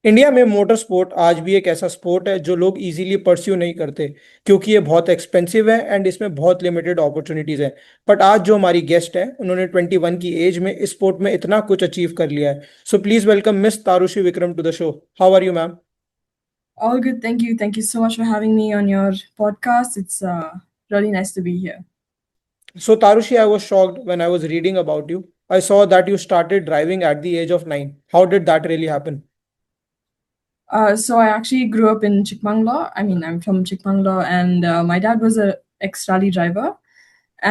India में motor sport आज भी एक ऐसा स्पोर्ट है जो लोग इजीली परस्यू नहीं करते, क्योंकि ये बहुत एक्सपेंसिव है एंड इसमें बहुत लिमिटेड अपॉर्चुनिटीज है। बट आज जो हमारी गेस्ट है, उन्होंने 21 की एज में इस स्पोर्ट में इतना कुछ अचीव कर लिया है। So please welcome miss Tarushi Vikram to the show. How are you ma'am? All good. Thank you. Thank you so much for having me on your podcast. It's really nice to be here. So Tarushi, I was shocked when I was reading about you. I saw that you started driving at the age of 9. How did that really happen? So I actually grew up in Chikmagalur. I mean, I'm from Chikmagalur, and my dad was a ex-rally driver,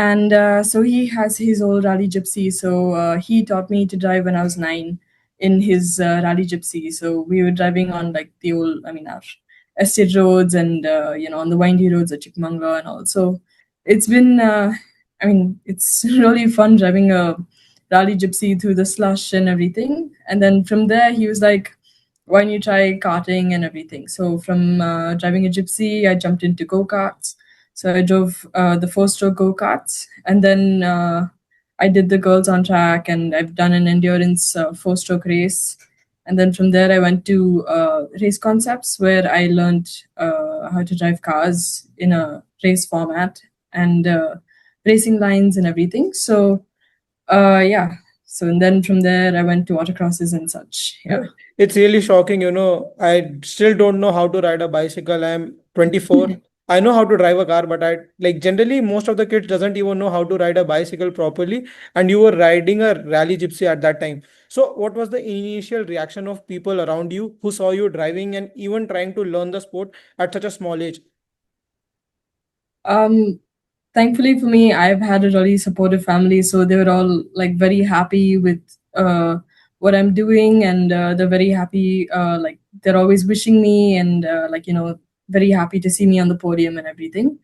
and so he has his old rally gypsy. So he taught me to drive when I was 9 in his rally gypsy. So we were driving on like the old, I mean, our estate roads and on the windy roads at Chikmagalur and all. So it's been, I mean, it's really fun driving a rally gypsy through the slush and everything. And then from there, he was like, why don't you try karting and everything? So from driving a gypsy, I jumped into go-karts. So I drove the four-stroke go-karts, and then I did the girls on track, and I've done an endurance four-stroke race. And then from there, I went to race concepts where I learned how to drive cars in a race format and racing lines and everything. So yeah. So and then from there, I went to autocrosses and such. Yeah. It's really shocking, I still don't know how to ride a bicycle. I'm 24. I know how to drive a car, but I like generally most of the kids doesn't even know how to ride a bicycle properly. And you were riding a rally gypsy at that time. So what was the initial reaction of people around you who saw you driving and even trying to learn the sport at such a small age? Um, Thankfully for me, I've had a really supportive family, so they were all like very happy with what I'm doing, and they're very happy. Like they're always wishing me, and very happy to see me on the podium and everything.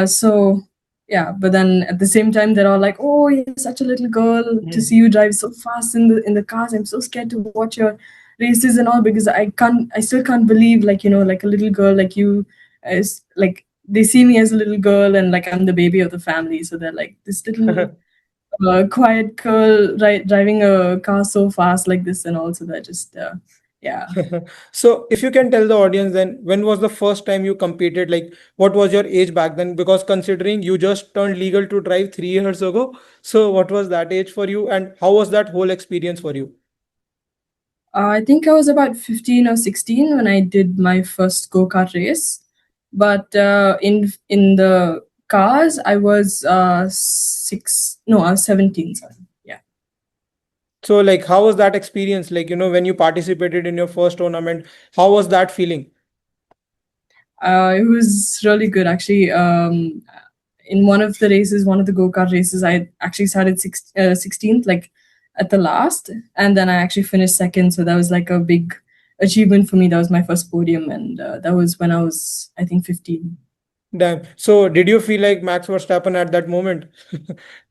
So yeah, but then at the same time, they're all like, "Oh, you're such a little girl. To see you drive so fast in the cars, I'm so scared to watch your races and all because I still can't believe like a little girl like you is like they see me as a little girl and like I'm the baby of the family. So they're like this little quiet girl driving a car so fast like this and all. So they're just yeah. So, if you can tell the audience, then when was the first time you competed? Like, what was your age back then? Because considering you just turned legal to drive 3 years ago, so what was that age for you, and how was that whole experience for you? I think I was about 15 or 16 when I did my first go-kart race. But in the cars, I was I was 17, sorry. Yeah. So, like, how was that experience? Like, when you participated in your first tournament, how was that feeling? It was really good actually. In one of the races, one of the go-kart races, I actually started 16th, like at the last, and then I actually finished second. So that was like a big achievement for me. That was my first podium, and that was when I was, I think, 15. Damn. So, did you feel like Max Verstappen at that moment?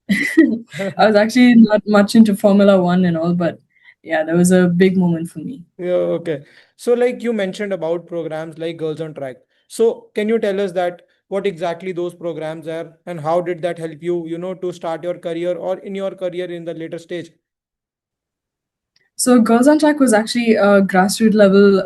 I was actually not much into Formula One and all, but yeah, that was a big moment for me. Yeah, okay. So, like you mentioned about programs like Girls on Track. So, can you tell us that what exactly those programs are and how did that help you, to start your career or in your career in the later stage? So Girls on Track was actually a grassroots level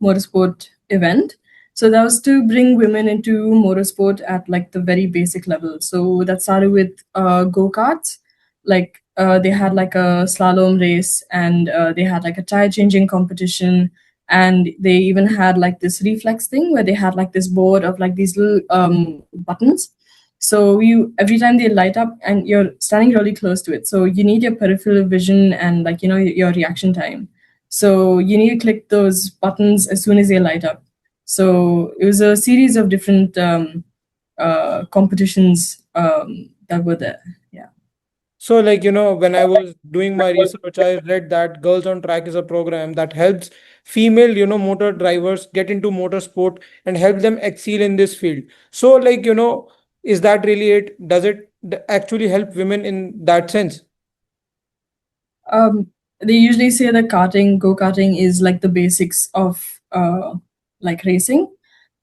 motorsport event. So that was to bring women into motorsport at like the very basic level. So that started with go karts. Like they had like a slalom race, and they had like a tire changing competition, and they even had like this reflex thing where they had like this board of like these little buttons. So you every time they light up and you're standing really close to it. So you need your peripheral vision and like your reaction time. So you need to click those buttons as soon as they light up. So it was a series of different competitions that were there. Yeah. So, like, when I was doing my research, I read that Girls on Track is a program that helps female, motor drivers get into motorsport and help them excel in this field. So, like, is that really it? Does it actually help women in that sense? Um, they usually say that go karting is like the basics of like racing,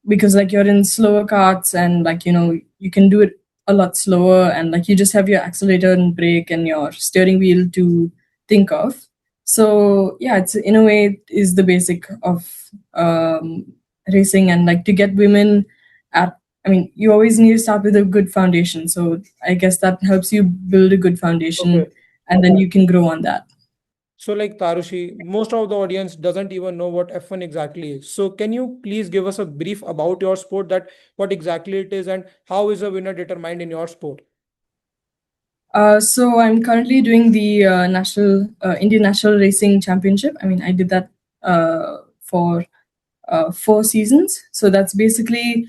because like you're in slower carts and like you can do it a lot slower, and like you just have your accelerator and brake and your steering wheel to think of. So yeah, it's in a way it is the basic of racing, and like to get women at. I mean, you always need to start with a good foundation. So I guess that helps you build a good foundation, Okay. and then you can grow on that. So, like Tarushi, most of the audience doesn't even know what F1 exactly is. So, can you please give us a brief about your sport, that what exactly it is and how is a winner determined in your sport? So I'm currently doing the national Indian National Racing Championship. I mean, I did that for 4 seasons. So that's basically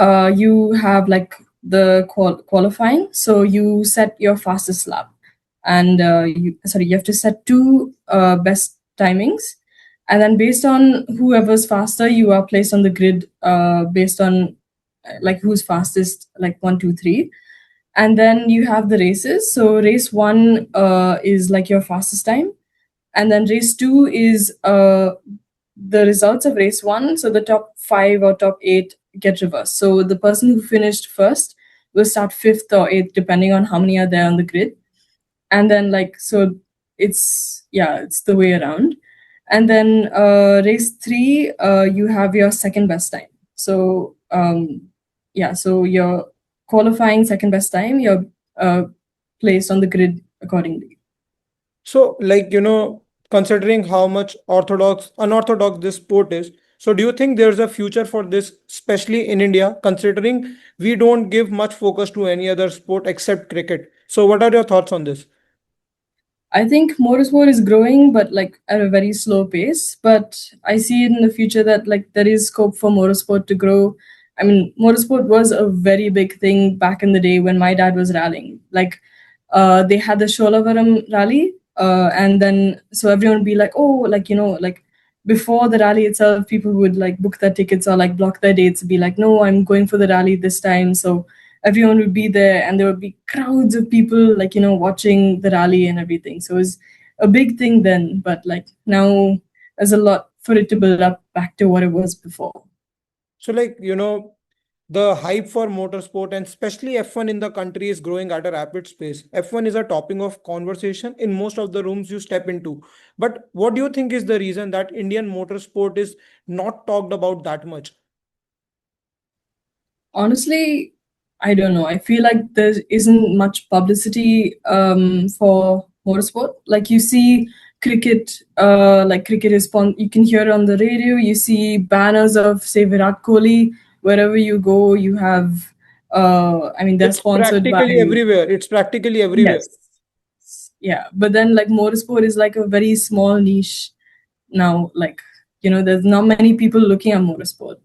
you have like the qualifying. So you set your fastest lap, and you have to set two best timings, and then based on whoever's faster, you are placed on the grid based on like who's fastest, like 1, 2, 3. And then you have the races. So race one is like your fastest time, and then race two is the results of race one. So the top five or top eight get reversed. So the person who finished first will start fifth or eighth, depending on how many are there on the grid. And then like so, it's the way around. And then race three, you have your second best time. So so your qualifying second best time, you're uh, placed on the grid accordingly. So, like, considering how much unorthodox this sport is, so do you think there's a future for this, especially in India, considering we don't give much focus to any other sport except cricket? So, what are your thoughts on this? I think motorsport is growing, but like at a very slow pace. But I see it in the future that like there is scope for motorsport to grow. I mean, motorsport was a very big thing back in the day when my dad was rallying. Like, they had the Sholavaram rally, and then so everyone would be like, oh, like like before the rally itself, people would like book their tickets or like block their dates, be like, no, I'm going for the rally this time. So everyone would be there, and there would be crowds of people like watching the rally and everything. So it was a big thing then, but like now there's a lot for it to build up back to what it was before. So, like, the hype for motorsport and especially F1 in the country is growing at a rapid pace. F1 is a topic of conversation in most of the rooms you step into. But what do you think is the reason that Indian motorsport is not talked about that much? Honestly, I don't know. I feel like there isn't much publicity for motorsport. Like you see cricket, like cricket is you can hear it on the radio. You see banners of say Virat Kohli wherever you go. You have, I mean, they're It's sponsored by. practically everywhere. It's practically everywhere. Yes, yeah. But then like motorsport is like a very small niche now. Like there's not many people looking at motorsport.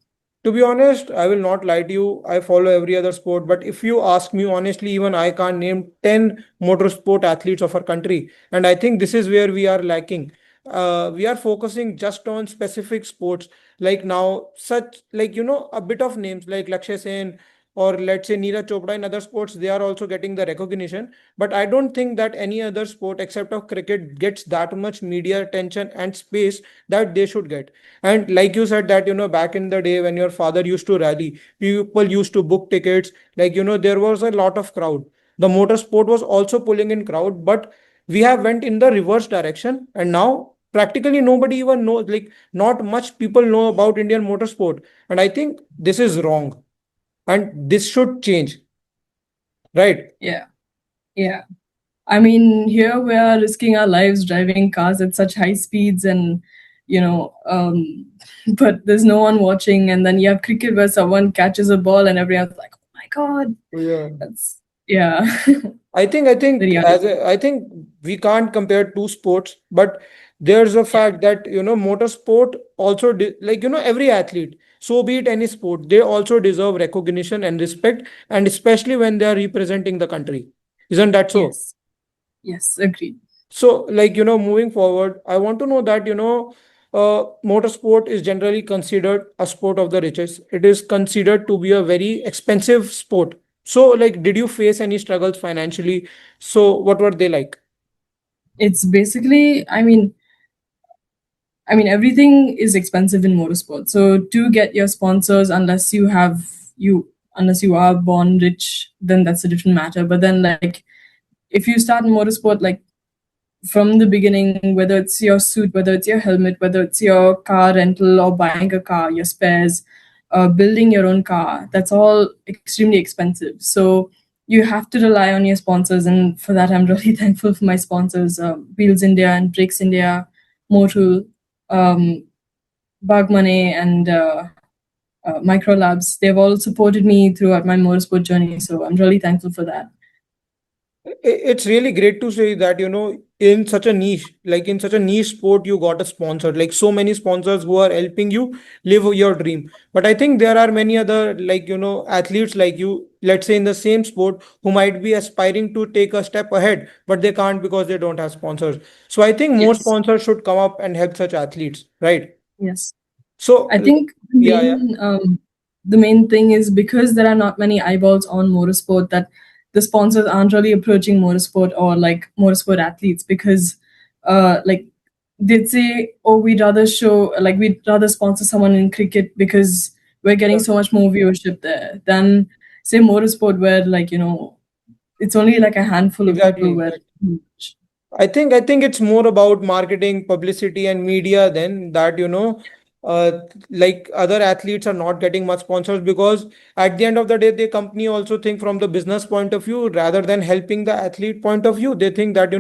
To be honest, I will not lie to you. I follow every other sport, but if you ask me honestly, even I can't name 10 motorsport athletes of our country. And I think this is where we are lacking. We are focusing just on specific sports, like now, such like, a bit of names like Lakshay Sen or let's say Neeraj Chopra in other sports, they are also getting the recognition. But I don't think that any other sport except of cricket gets that much media attention and space that they should get. And like you said that, back in the day when your father used to rally, people used to book tickets, like, there was a lot of crowd. The motorsport was also pulling in crowd, but we have went in the reverse direction. And now practically nobody even knows, like not much people know about Indian motorsport. And I think this is wrong and this should change, right? Yeah, yeah. I mean, here we are risking our lives driving cars at such high speeds, and you know, but there's no one watching. And then you have cricket where someone catches a ball, and everyone's like, "Oh my god!" Yeah. That's yeah, I think the I think we can't compare two sports, but there's a yeah, fact that motorsport also like every athlete, so be it any sport, they also deserve recognition and respect, and especially when they are representing the country. Isn't that so? yes, yes, agreed. So, like, moving forward, I want to know that, motorsport is generally considered a sport of the richest. It is considered to be a very expensive sport. So, like, did you face any struggles financially? So, what were they like? It's basically, I mean, everything is expensive in motorsport. So to get your sponsors, unless you are born rich, then that's a different matter. But then, like, if you start in motorsport, like from the beginning, whether it's your suit, whether it's your helmet, whether it's your car rental or buying a car, your spares, building your own car, that's all extremely expensive. So you have to rely on your sponsors. And for that, I'm really thankful for my sponsors, Wheels India and Brakes India, Motul, um, Bug Money, and Micro Labs. They've all supported me throughout my motorsport journey. So I'm really thankful for that. It's really great to say that, in such a niche, like in such a niche sport, you got a sponsor, like so many sponsors who are helping you live your dream. But I think there are many other, like, athletes like you, let's say in the same sport, who might be aspiring to take a step ahead, but they can't because they don't have sponsors. So I think more Yes. sponsors should come up and help such athletes, right? Yes. So, I think yeah, yeah. the main thing is because there are not many eyeballs on motorsport, that the sponsors aren't really approaching motorsport or like motorsport athletes, because like they'd say, oh, we'd rather sponsor someone in cricket because we're getting so much more viewership there than say motorsport, where like it's only like a handful of Exactly, people where. exactly. I think it's more about marketing, publicity, and media than that, like other athletes are not getting much sponsors because at the end of the day, the company also think from the business point of view rather than helping the athlete point of view. They think that,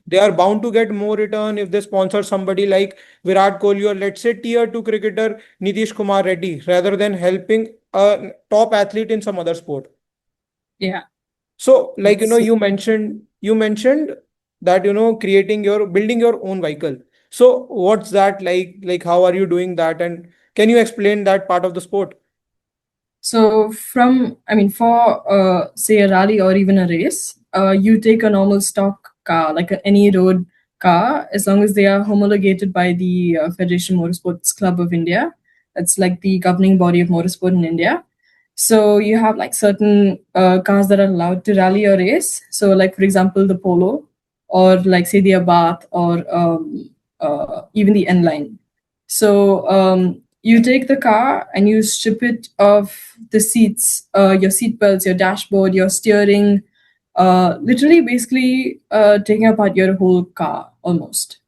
they are bound to get more return if they sponsor somebody like Virat Kohli, or let's say tier two cricketer Nitish Kumar Reddy, rather than helping a top athlete in some other sport. Yeah, So, like, that's you mentioned that, creating your building your own vehicle. So, what's that like? Like, how are you doing that? And can you explain that part of the sport? So for say a rally or even a race, you take a normal stock car, like any road car, as long as they are homologated by the Federation Motorsports Club of India. That's like the governing body of motorsport in India. So you have like certain cars that are allowed to rally or race. So like for example, the Polo, or like say the Abarth, or even the N line. So you take the car and you strip it of the seats, your seat belts, your dashboard, your steering, literally basically taking apart your whole car almost.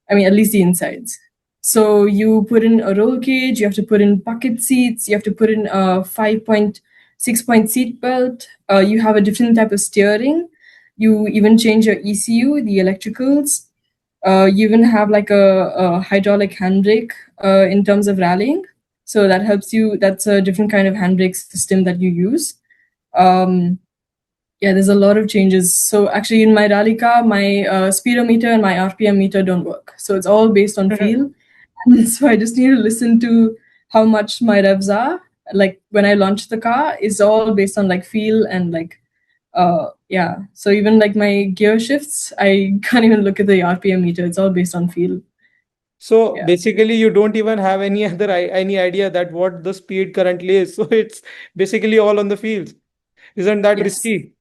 I mean, at least the insides. So you put in a roll cage, you have to put in bucket seats, you have to put in a 5.6 point seat belt, you have a different type of steering, you even change your ECU, the electricals, you even have like a hydraulic handbrake in terms of rallying. So that helps you. That's a different kind of handbrake system that you use. Um, yeah, there's a lot of changes. So actually, in my rally car, my speedometer and my RPM meter don't work. So it's all based on feel. And so I just need to listen to how much my revs are. Like when I launch the car, it's all based on like feel and like yeah. So even like my gear shifts, I can't even look at the RPM meter. It's all based on feel. So Yeah. basically, you don't even have any idea that what the speed currently is. So it's basically all on the fields. Isn't that Yes. risky?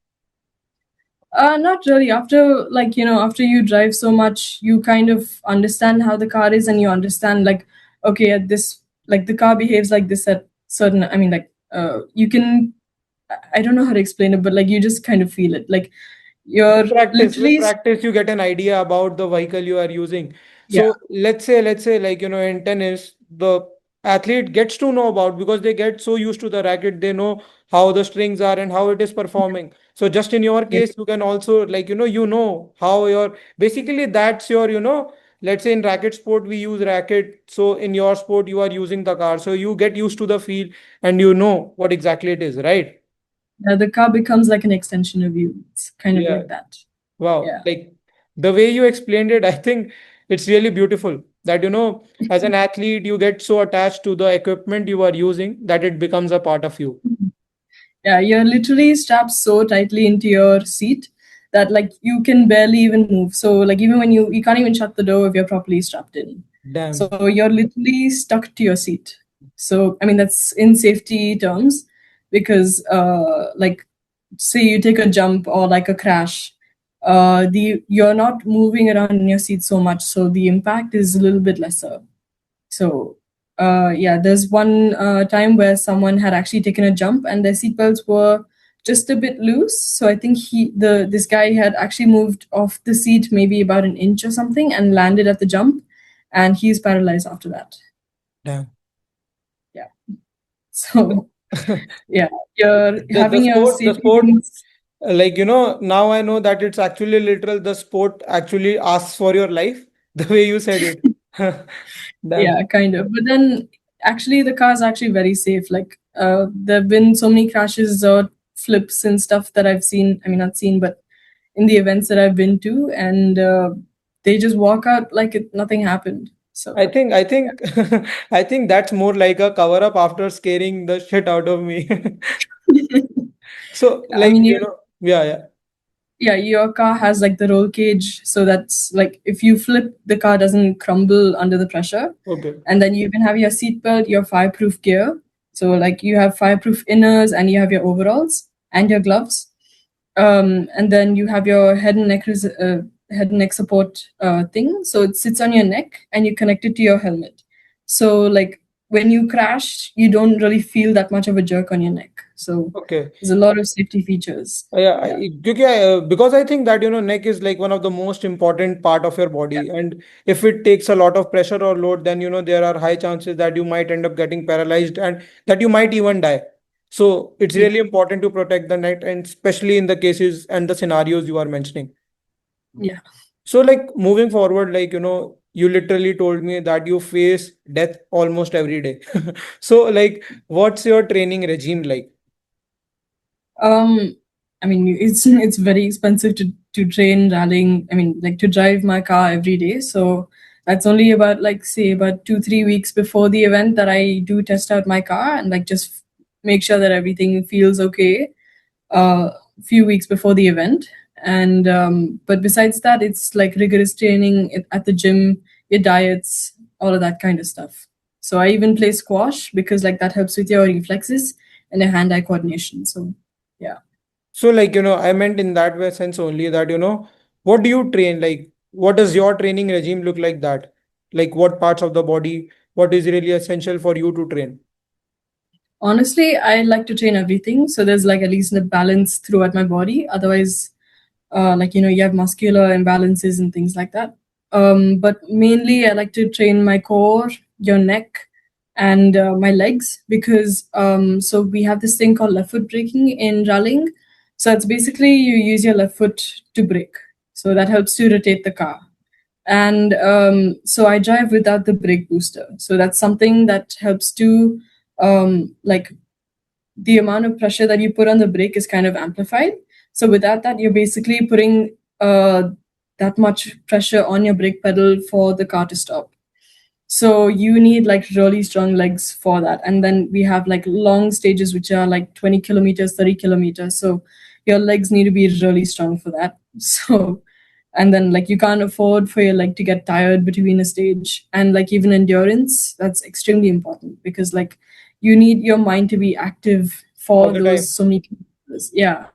Not really. After like after you drive so much, you kind of understand how the car is, and you understand like, okay, at this, like the car behaves like this at certain. I mean, like you can. I don't know how to explain it, but like you just kind of feel it. Like you're With literally. practice you get an idea about the vehicle you are using. Yeah. So let's say like, in tennis the athlete gets to know about, because they get so used to the racket, they know how the strings are and how it is performing. So just in your Yes. case you can also, like, you know how your, basically that's your, let's say in racket sport we use racket, so in your sport you are using the car, so you get used to the feel and you know what exactly it is, right? The car becomes like an extension of you. It's kind of Yeah. like that. Wow, Yeah. like the way you explained it, I think it's really beautiful that, as an athlete, you get so attached to the equipment you are using that it becomes a part of you. Yeah, you're literally strapped so tightly into your seat that like you can barely even move. So like even when you can't even shut the door if you're properly strapped in. Damn. So you're literally stuck to your seat. So I mean that's in safety terms, because like say you take a jump or like a crash, the you're not moving around in your seat so much, so the impact is a little bit lesser. So, yeah, there's one time where someone had actually taken a jump and their seatbelts were just a bit loose. So I think this guy had actually moved off the seat maybe about an inch or something and landed at the jump, and he's paralyzed after that. Damn. Yeah. So yeah, you're The having your safety sport, things. like, now I know that it's actually literal. The sport actually asks for your life, the way you said it. Damn. Yeah, kind of. But then actually the car is actually very safe. Like there've been so many crashes or flips and stuff that I've seen. I mean, not seen, but in the events that I've been to, and they just walk out like nothing happened. So I yeah. think, I think that's more like a cover up after scaring the shit out of me. So, I like, mean, yeah, yeah. yeah, your car has like the roll cage, so that's like if you flip, the car doesn't crumble under the pressure. Okay. And then you even have your seatbelt, your fireproof gear. So like you have fireproof inners, and you have your overalls and your gloves. And then you have your head and neck support thing. So it sits on your neck, and you connect it to your helmet. So like when you crash, you don't really feel that much of a jerk on your neck. So Okay. there's a lot of safety features. Yeah, Yeah. because I think that neck is like one of the most important part of your body, and if it takes a lot of pressure or load, then there are high chances that you might end up getting paralyzed and that you might even die. So it's Yeah. really important to protect the neck, and especially in the cases and the scenarios you are mentioning. Yeah. So, like, moving forward, like, you literally told me that you face death almost every day. So, like, what's your training regime like? Um, I mean, it's very expensive to train rallying. I mean, like to drive my car every day. So that's only about like say about 2 3 weeks before the event that I do test out my car and like just make sure that everything feels okay. A few weeks before the event, and but besides that, it's like rigorous training at the gym, your diets, all of that kind of stuff. So I even play squash because like that helps with your reflexes and your hand-eye coordination. So yeah. So, like, I meant in that way sense only that, what do you train? Like, what does your training regime look like that? Like, what parts of the body, what is really essential for you to train? Honestly, I like to train everything. So there's like at least a balance throughout my body. Otherwise, like you have muscular imbalances and things like that. But mainly, I like to train my core, your neck, and my legs because so we have this thing called left foot braking in rallying. So it's basically you use your left foot to brake. So that helps to rotate the car. And so I drive without the brake booster. So that's something that helps to like the amount of pressure that you put on the brake is kind of amplified. So without that, you're basically putting that much pressure on your brake pedal for the car to stop. So you need like really strong legs for that. And then we have like long stages which are like 20 kilometers, 30 kilometers. So your legs need to be really strong for that. So and then like you can't afford for your leg to get tired between a stage, and like even endurance, that's extremely important because like you need your mind to be active All for the those time. so many kilometers. Yeah,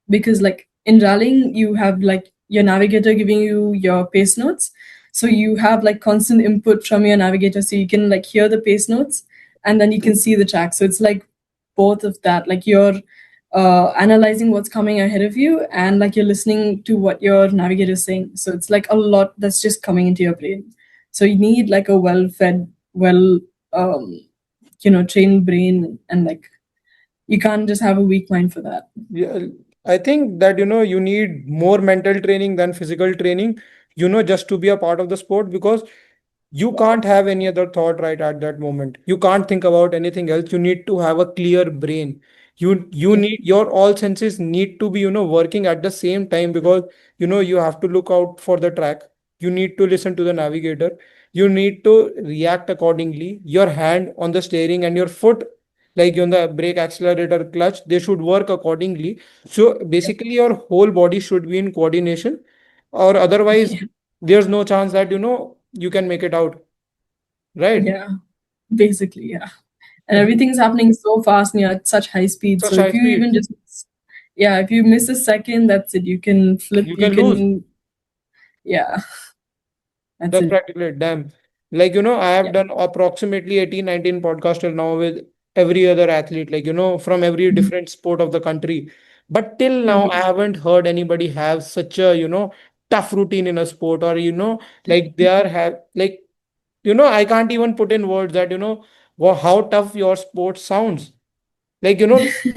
because like in rallying you have like your navigator giving you your pace notes, so you have like constant input from your navigator, so you can like hear the pace notes and then you can see the track. So it's like both of that, like you're analyzing what's coming ahead of you and like you're listening to what your navigator is saying. So it's like a lot that's just coming into your brain. So you need like a well fed, well um trained brain, and like you can't just have a weak mind for that. Yeah, I think that you need more mental training than physical training, just to be a part of the sport, because you can't have any other thought right at that moment. You can't think about anything else. You need to have a clear brain. You Yeah. need your all senses need to be working at the same time, because you have to look out for the track. You need to listen to the navigator. You need to react accordingly. Your hand on the steering and your foot, like on the brake, accelerator, clutch, they should work accordingly. So basically your whole body should be in coordination, or otherwise Yeah. there's no chance that you can make it out, right? Yeah. Basically, yeah. And everything's happening so fast and you're at such high speed. So Such if high you even speeds, just, yeah, if you miss a second, that's it. You can flip, you you can lose. can, yeah, that's That's it. practically it. Damn. Like, I have Yeah. done approximately 18, 19 podcasts till now with every other athlete, like, from every Mhm. different sport of the country. But till now, I Mhm. haven't heard anybody have such a, tough routine in a sport, or, like they are have like, I can't even put in words that, how tough your sport sounds. Like,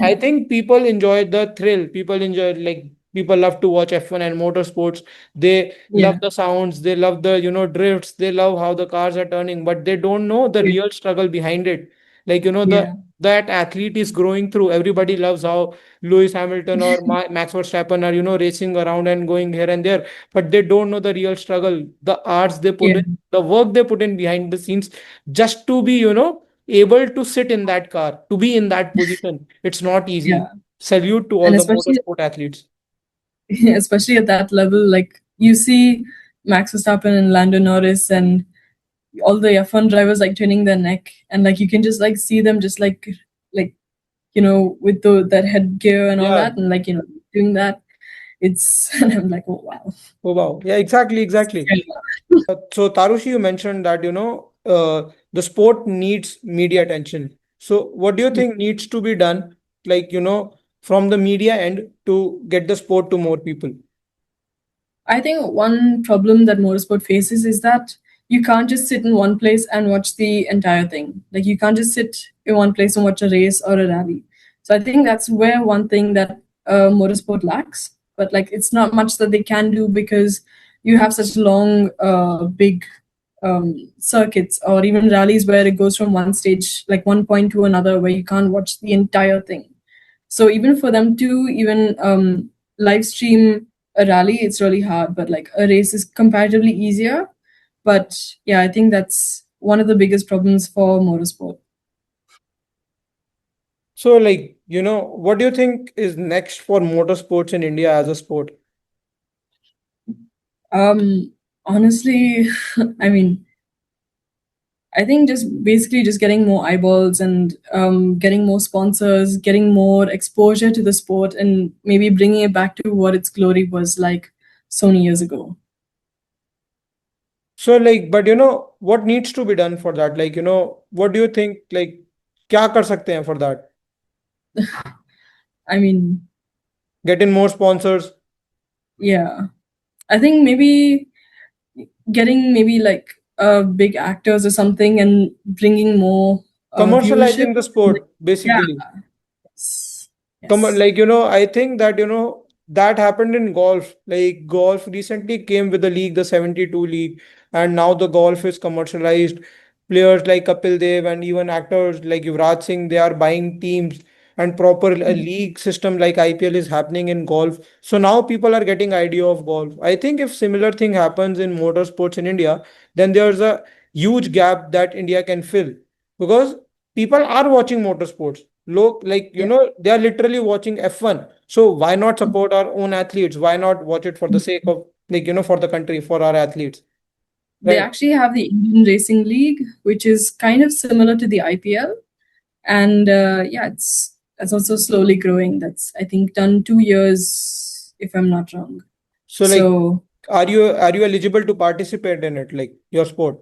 I think people enjoy the thrill. People enjoy, like, people love to watch F1 and motorsports. They love Yeah. the sounds, they love the, drifts, they love how the cars are turning, but they don't know the Yeah. real struggle behind it. Like, the Yeah. that athlete is growing through. Everybody loves how Lewis Hamilton or Max Verstappen are, racing around and going here and there, but they don't know the real struggle, the hours they put Yeah. in, the work they put in behind the scenes, just to be, able to sit in that car, to be in that position. It's not easy. Yeah. Salute to all And the especially motorsport athletes. especially at that level, like you see Max Verstappen and Lando Norris and all the F1 drivers like turning their neck, and like you can just like see them just like with that headgear and all Yeah. that, and like doing that. It's and I'm like, oh wow. Oh, wow. Yeah, exactly, exactly. So, Tarushi, you mentioned that, the sport needs media attention. So, what do you think needs to be done, like, from the media end to get the sport to more people? I think one problem that motorsport faces is that you can't just sit in one place and watch the entire thing. Like you can't just sit in one place and watch a race or a rally. So I think that's where one thing that motorsport lacks. But like it's not much that they can do because you have such long, big circuits or even rallies where it goes from one stage, like one point to another, where you can't watch the entire thing. So even for them to even live stream a rally, it's really hard. But like a race is comparatively easier. But yeah, I think that's one of the biggest problems for motorsport. So, like, what do you think is next for motorsports in India as a sport? Honestly, I mean, I think just basically just getting more eyeballs and getting more sponsors, getting more exposure to the sport, and maybe bringing it back to what its glory was like so many years ago. So, like, but what needs to be done for that? Like, what do you think, like, क्या कर सकते हैं for that? I mean, Get in more sponsors, yeah, I think maybe getting maybe like big actors or something and bringing more viewership. commercializing the sport, Yeah, basically. yes, Come on, yes. like, I think that, that happened in golf. Like, golf recently came with the league, the 72 league, and now the golf is commercialized. Players like Kapil Dev and even actors like Yuvraj Singh, they are buying teams, and proper league system like IPL is happening in golf. So now people are getting idea of golf. I think if similar thing happens in motorsports in India, then there's a huge gap that India can fill, because people are watching motorsports. Look, like, Yeah. they are literally watching F1. So why not support our own athletes? Why not watch it for the sake of, like, for the country, for our athletes, They right? actually have the Indian Racing League, which is kind of similar to the IPL, and yeah, it's also slowly growing. That's I think done 2 years, if I'm not wrong. So, like, So are you eligible to participate in it, like your sport?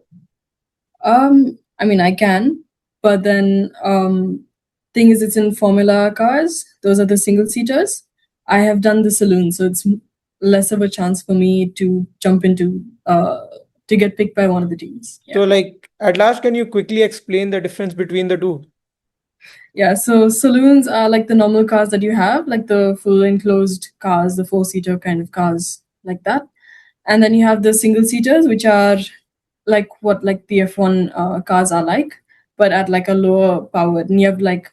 I mean, I can, but then thing is, it's in Formula cars. Those are the single seaters. I have done the Saloon, so it's less of a chance for me to jump into to get picked by one of the teams. So, Yeah, like, at last, can you quickly explain the difference between the two? yeah. So saloons are like the normal cars that you have, like the full enclosed cars, the four-seater kind of cars, like that. And then you have the single seaters, which are like what like the F1 cars are like, but at like a lower power. And you have like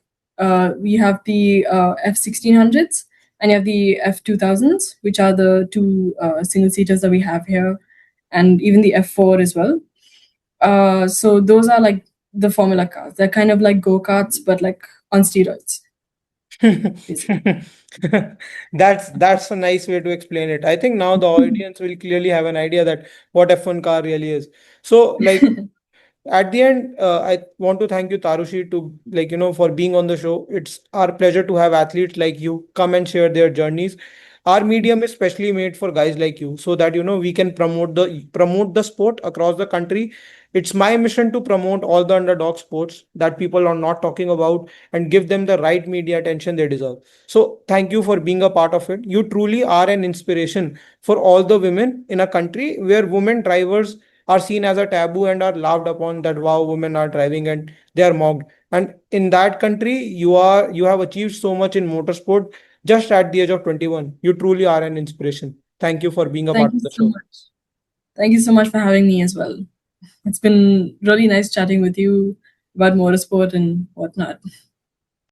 we have the F1600s and you have the F2000s, which are the two single seaters that we have here, and even the F4 as well. So those are like the Formula cars. They're kind of like go karts, but like on steroids, basically. That's a nice way to explain it. I think now the audience will clearly have an idea that what F1 car really is. So, like, at the end, I want to thank you, Tarushi, to, like, for being on the show. It's our pleasure to have athletes like you come and share their journeys. Our medium is specially made for guys like you, so that we can promote the sport across the country. It's my mission to promote all the underdog sports that people are not talking about, and give them the right media attention they deserve. So thank you for being a part of it. You truly are an inspiration for all the women in a country where women drivers are seen as a taboo and are laughed upon, that wow, women are driving and they are mocked. And in that country, you have achieved so much in motorsport just at the age of 21. You truly are an inspiration. Thank you for being a Thank part you of the so show. much. Thank you so much for having me as well. It's been really nice chatting with you about motorsport and whatnot.